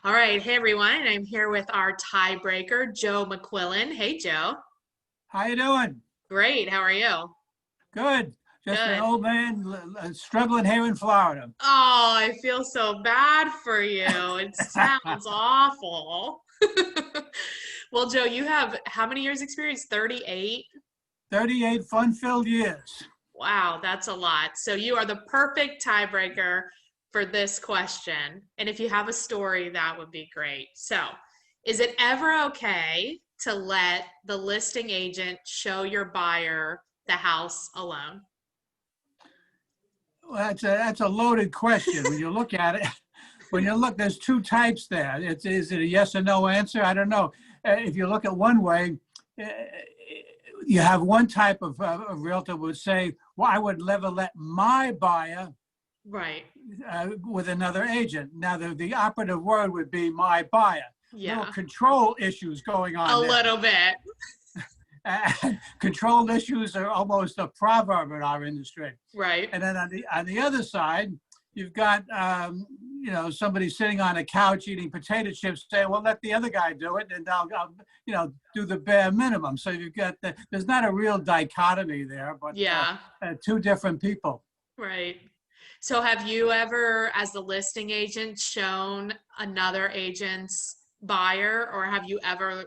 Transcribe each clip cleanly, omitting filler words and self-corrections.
All right. Hey, everyone. I'm here with our tiebreaker, Joe McQuillan. Hey, Joe. How you doing? Great. How are you? Good. Just an Good. old man struggling here in Florida. Oh, I feel so bad for you. It sounds awful. Well, Joe, you have how many years experience? 38? 38 fun-filled years. Wow, that's a lot. So you are the perfect tiebreaker for this question. And if you have a story, that would be great. So, is it ever okay to let the listing agent show your buyer the house alone? Well, that's a loaded question. When you look at it, there's two types there. Is it a yes or no answer? I don't know. If you look at one way, uh, you have one type of realtor would say, well, I would never let my buyer Right. with another agent. Now, the operative word would be my buyer. Little Yeah. control issues going A on there. little bit. And control issues are almost a proverb in our industry. Right. And then on the other side, you've got somebody sitting on a couch eating potato chips, saying, "Well, let the other guy do it, and I'll do the bare minimum." So you've got there's not a real dichotomy there, but Yeah. two different people. Right. So have you ever, as the listing agent, shown another agent's buyer, or have you ever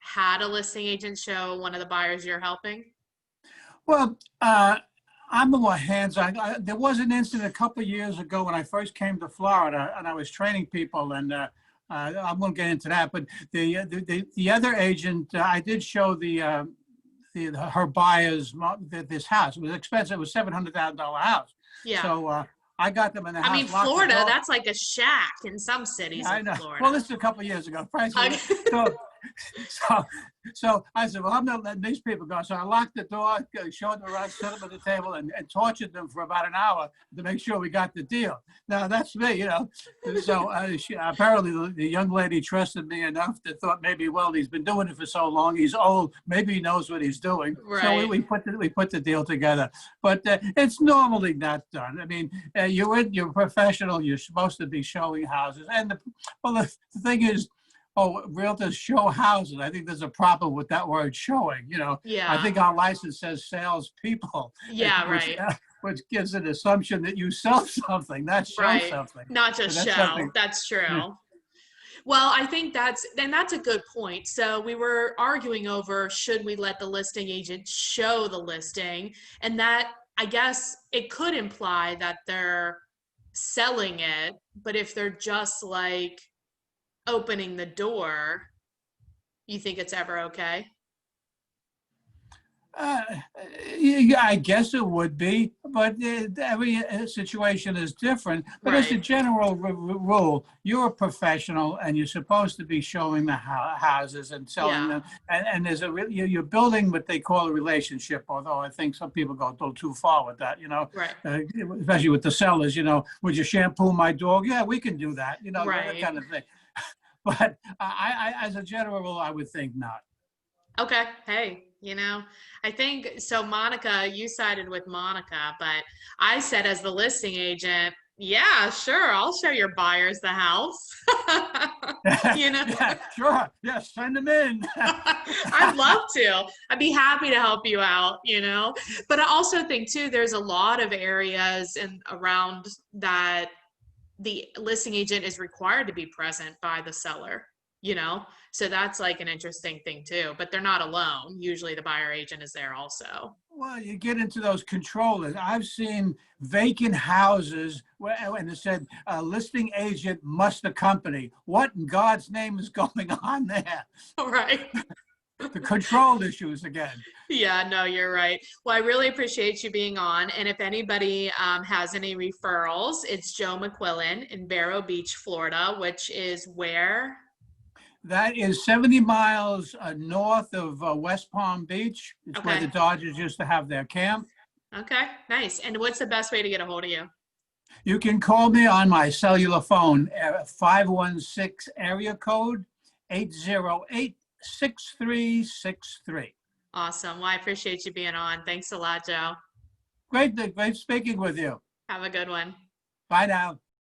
had a listing agent show one of the buyers you're helping? Well, I'm a more hands-on. There was an incident a couple of years ago when I first came to Florida, and I was training people, and I won't get into that. But the other agent, I did show her buyers this house. It was expensive. It was $700,000 house. Yeah. So I got them in the I mean, house, locked the Florida, door. that's like a shack in some Yeah, cities I in know. Well, Florida. this is a couple of years ago. Price was Okay. so so so I said, well, I'm not letting these people go. So I locked the door, showed them around, set them at the table, and tortured them for about an hour to make sure we got the deal. Now that's me. So apparently the young lady trusted me enough that thought maybe, well, he's been doing it for so long, he's old, maybe he knows what he's doing. So Right. we put the deal together. But it's normally not done. I mean, you're a professional. You're supposed to be showing houses, and the thing is, oh, realtors show houses. I think there's a problem with that word showing. I Yeah. think our license says salespeople, Yeah, which right. which gives an assumption that you sell something, not show Right. something. Not But just that's show. something. That's Yeah. true. Well, I think that's a good point. So we were arguing over should we let the listing agent show the listing, and that I guess it could imply that they're selling it, but if they're just like opening the door, you think it's ever okay? Uh, yeah, I guess it would be, but every situation is different. But as a Right. general rule, you're a professional and you're supposed to be showing the houses and selling Yeah. them. And there's you're building what they call a relationship, although I think some people go a little too far with that, Right. especially with the sellers, would you shampoo my dog? Yeah, we can do that, that Right. kind of thing. But as a general rule, I would think not. Okay. Hey, I think so. Monica, you sided with Monica, but I said, as the listing agent, yeah, sure, I'll show your buyers the house. You know, Yeah, sure. Yeah, send them in. I'd love to. I'd be happy to help you out. But I also think, too, there's a lot of areas and around that the listing agent is required to be present by the seller, you know? So that's like an interesting thing too, but they're not alone. Usually the buyer agent is there also. Well, you get into those controllers. I've seen vacant houses when it said listing agent must accompany. What in God's name is going on there? All right. The control issues again. Yeah, no, you're right. Well, I really appreciate you being on. And if anybody has any referrals, it's Joe McQuillan in Vero Beach, Florida, which is where? That is 70 miles north of West Palm Beach. It's where Okay. the Dodgers used to have their camp. Okay. Nice. And what's the best way to get a hold of you? You can call me on my cellular phone, 516 area code 808-6363. Awesome. Well, I appreciate you being on. Thanks a lot, Joe. Great speaking with you. Have a good one. Bye now.